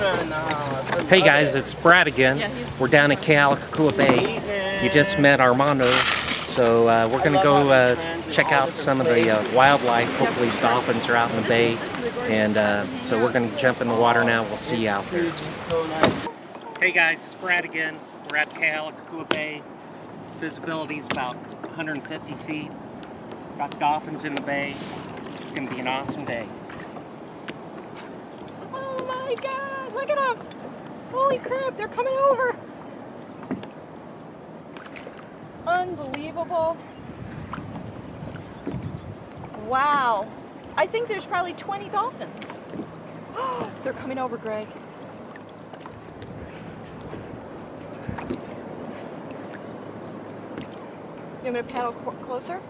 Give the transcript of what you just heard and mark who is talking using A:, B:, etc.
A: Hey guys, it's Brad again. We're down at Kealakekua Bay. You just met Armando, so we're going to go check out some of the wildlife. Hopefully dolphins are out in the bay, and so we're going to jump in the water now. We'll see you out there. Hey guys, it's Brad again. We're at Kealakekua Bay. Visibility is about 150 feet. Got dolphins in the bay. It's going to be an awesome day.
B: Oh my God, look at them. Holy crap, they're coming over. Unbelievable. Wow. I think there's probably 20 dolphins. Oh, they're coming over, Greg. You want me to paddle closer?